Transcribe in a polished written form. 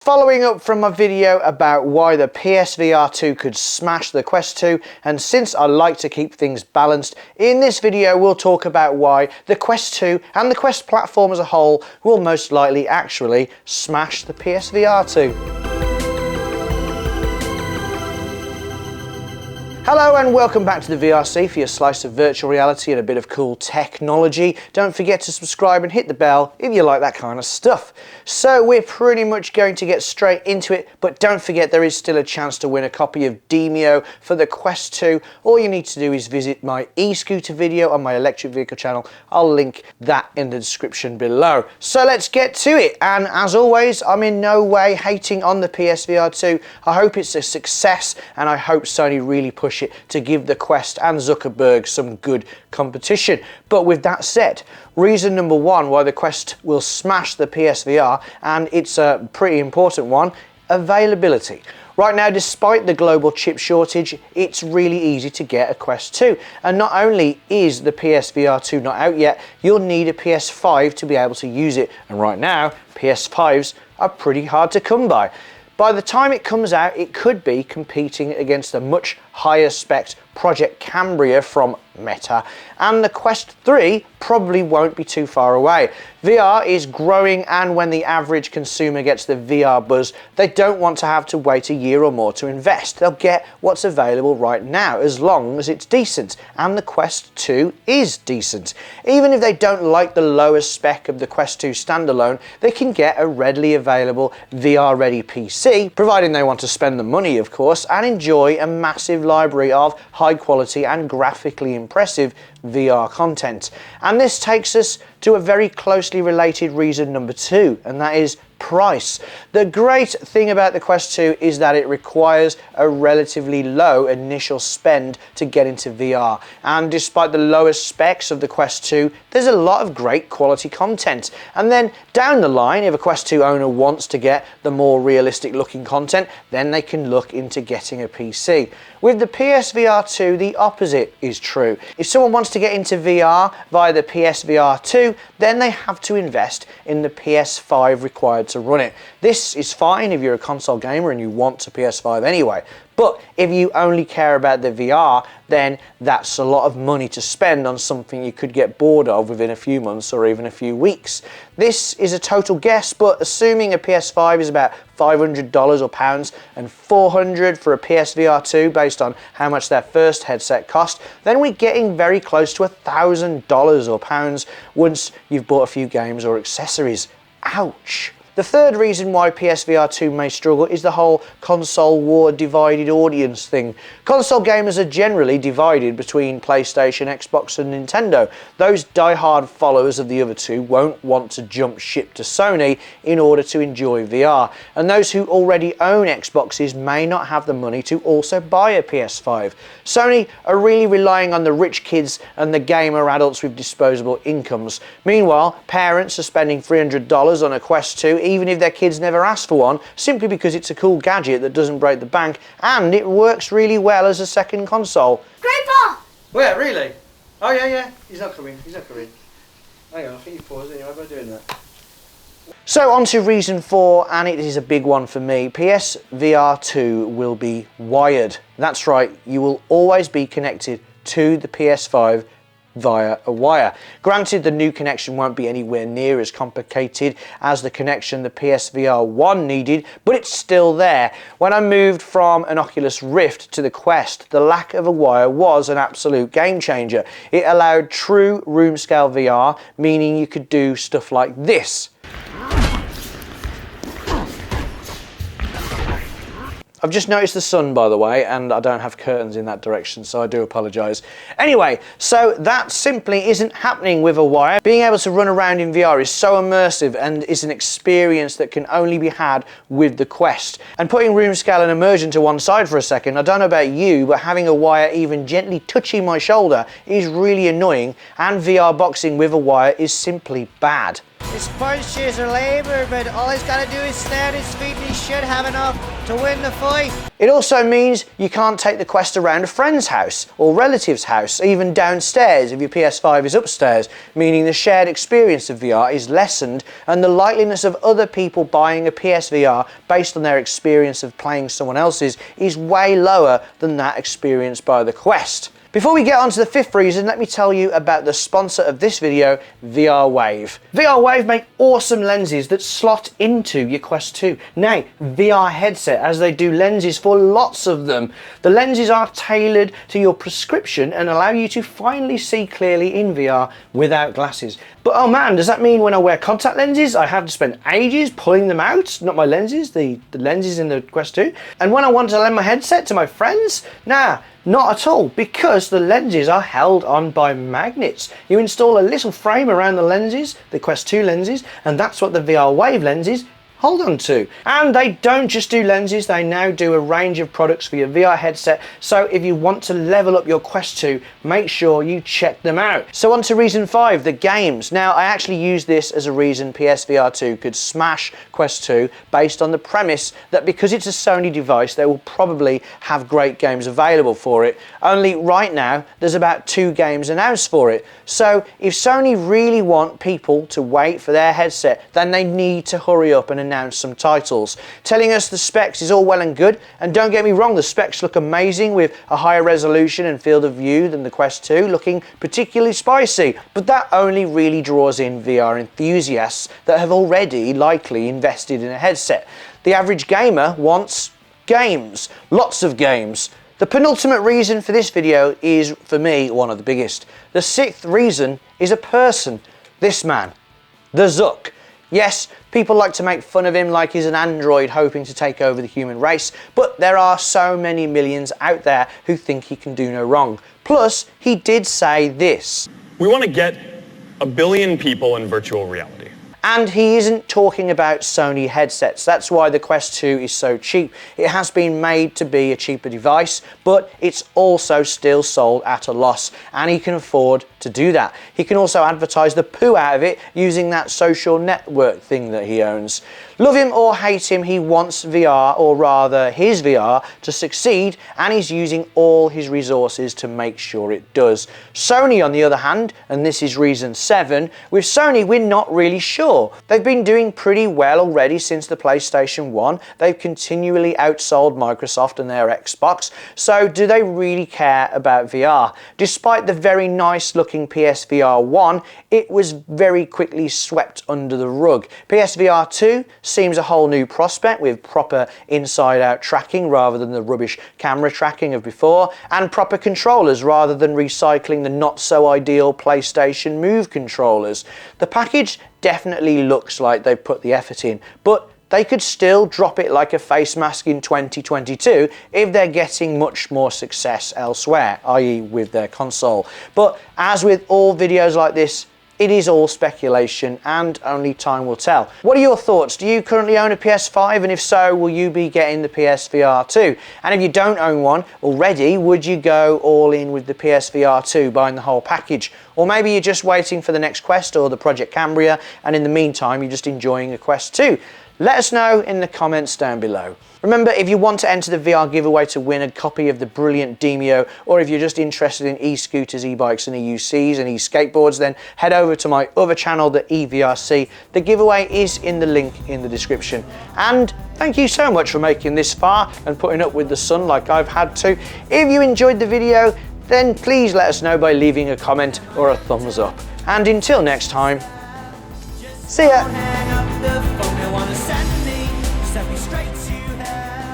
Following up from my video about why the PSVR 2 could smash the Quest 2, and since I like to keep things balanced, in this video we'll talk about why the Quest 2 and the Quest platform as a whole will most likely actually smash the PSVR 2. Hello and welcome back to the VRC for your slice of virtual reality and a bit of cool technology. Don't forget to subscribe and hit the bell if you like that kind of stuff. So we're pretty much going to get straight into it, but don't forget there is still a chance to win a copy of Demeo for the Quest 2. All you need to do is visit my e-scooter video on my electric vehicle channel. I'll link that in the description below. So let's get to it, and as always I'm in no way hating on the PSVR 2. I hope it's a success and I hope Sony really push it to give the Quest and Zuckerberg some good competition. But with that said, reason number one why the Quest will smash the PSVR, and it's a pretty important one: availability. Right now, despite the global chip shortage, it's really easy to get a Quest 2. And not only is the PSVR 2 not out yet, you'll need a PS5 to be able to use it. And right now, PS5s are pretty hard to come by. By the time it comes out, it could be competing against a much higher spec Project Cambria from Meta, and the Quest 3 probably won't be too far away. VR is growing, and when the average consumer gets the VR buzz, they don't want to have to wait a year or more to invest. They'll get what's available right now, as long as it's decent, and the Quest 2 is decent. Even if they don't like the lowest spec of the Quest 2 standalone, they can get a readily available VR-ready PC, providing they want to spend the money, of course, and enjoy a massive library of high quality and graphically impressive VR content. And this takes us to a very closely related reason number two, and that is price. The great thing about the Quest 2 is that it requires a relatively low initial spend to get into VR, and despite the lowest specs of the Quest 2, there's a lot of great quality content. And then down the line, if a Quest 2 owner wants to get the more realistic looking content, then they can look into getting a PC. With the PSVR 2, the opposite is true. If someone wants to get into VR via the PSVR 2, then they have to invest in the PS5 required to run it. This is fine if you're a console gamer and you want a PS5 anyway. But if you only care about the VR, then that's a lot of money to spend on something you could get bored of within a few months or even a few weeks. This is a total guess, but assuming a PS5 is about $500 or pounds and $400 for a PSVR 2 based on how much their first headset cost, then we're getting very close to $1,000 or pounds once you've bought a few games or accessories. Ouch! The third reason why PSVR 2 may struggle is the whole console war divided audience thing. Console gamers are generally divided between PlayStation, Xbox and Nintendo. Those die-hard followers of the other two won't want to jump ship to Sony in order to enjoy VR, and those who already own Xboxes may not have the money to also buy a PS5. Sony are really relying on the rich kids and the gamer adults with disposable incomes. Meanwhile, parents are spending $300 on a Quest 2 even if their kids never ask for one, simply because it's a cool gadget that doesn't break the bank and it works really well as a second console. Grandpa! Where, really? Oh yeah, he's not coming, Hang on, I think you paused anyway by doing that. So on to reason 4, and it is a big one for me. PSVR 2 will be wired. That's right, you will always be connected to the PS5 via a wire. Granted, the new connection won't be anywhere near as complicated as the connection the PSVR 1 needed, but it's still there. When I moved from an Oculus Rift to the Quest, the lack of a wire was an absolute game changer. It allowed true room scale VR, meaning you could do stuff like this. I've just noticed the sun, by the way, and I don't have curtains in that direction, so I do apologise. Anyway, so that simply isn't happening with a wire. Being able to run around in VR is so immersive and is an experience that can only be had with the Quest. And putting room scale and immersion to one side for a second, I don't know about you, but having a wire even gently touching my shoulder is really annoying, and VR boxing with a wire is simply bad. His punches are labour, but all he's got to do is stand his feet and he should have enough to win the fight. It also means you can't take the Quest around a friend's house or relative's house, even downstairs if your PS5 is upstairs, meaning the shared experience of VR is lessened and the likeliness of other people buying a PSVR based on their experience of playing someone else's is way lower than that experienced by the Quest. Before we get on to the fifth reason, let me tell you about the sponsor of this video, VR Wave. VR Wave make awesome lenses that slot into your Quest 2. Nay, VR headset, as they do lenses for lots of them. The lenses are tailored to your prescription and allow you to finally see clearly in VR without glasses. But oh man, does that mean when I wear contact lenses, I have to spend ages pulling them out? Not my lenses, the lenses in the Quest 2. And when I want to lend my headset to my friends? Nah. Not at all, because the lenses are held on by magnets. You install a little frame around the lenses, the Quest 2 lenses, and that's what the VR Wave lenses hold on to. And they don't just do lenses, they now do a range of products for your VR headset, so if you want to level up your Quest 2, make sure you check them out. So on to reason 5, the games. Now I actually use this as a reason PSVR 2 could smash Quest 2 based on the premise that because it's a Sony device they will probably have great games available for it. Only right now there's about 2 games announced for it. So if Sony really want people to wait for their headset, then they need to hurry up and announce some titles. Telling us the specs is all well and good, and don't get me wrong, the specs look amazing with a higher resolution and field of view than the Quest 2, looking particularly spicy, but that only really draws in VR enthusiasts that have already likely invested in a headset. The average gamer wants games, lots of games. The penultimate reason for this video is, for me, one of the biggest. The 6th reason is a person. This man, the Zuck. Yes, people like to make fun of him like he's an android hoping to take over the human race, but there are so many millions out there who think he can do no wrong. Plus, he did say this. We want to get 1 billion people in virtual reality. And he isn't talking about Sony headsets. That's why the Quest 2 is so cheap. It has been made to be a cheaper device, but it's also still sold at a loss, and he can afford to do that. He can also advertise the poo out of it using that social network thing that he owns. Love him or hate him, he wants VR, or rather his VR, to succeed, and he's using all his resources to make sure it does. Sony, on the other hand, and this is reason 7, with Sony we're not really sure. They've been doing pretty well already since the PlayStation 1. They've continually outsold Microsoft and their Xbox, so do they really care about VR? Despite the very nice looking PSVR 1, it was very quickly swept under the rug. PSVR 2 seems a whole new prospect with proper inside-out tracking rather than the rubbish camera tracking of before, and proper controllers rather than recycling the not-so-ideal PlayStation Move controllers. The package definitely looks like they've put the effort in, but they could still drop it like a face mask in 2022 if they're getting much more success elsewhere, i.e. with their console. But as with all videos like this, it is all speculation and only time will tell. What are your thoughts? Do you currently own a PS5, and if so, will you be getting the PSVR 2? And if you don't own one already, would you go all in with the PSVR 2, buying the whole package? Or maybe you're just waiting for the next Quest or the Project Cambria, and in the meantime you're just enjoying a Quest 2. Let us know in the comments down below. Remember, if you want to enter the VR giveaway to win a copy of the brilliant Demeo, or if you're just interested in e-scooters, e-bikes and e-UCs and e-skateboards, then head over to my other channel, the EVRC. The giveaway is in the link in the description. And thank you so much for making this far and putting up with the sun like I've had to. If you enjoyed the video, then please let us know by leaving a comment or a thumbs up. And until next time, see ya! Hang up the phone, they wanna send me straight to hell.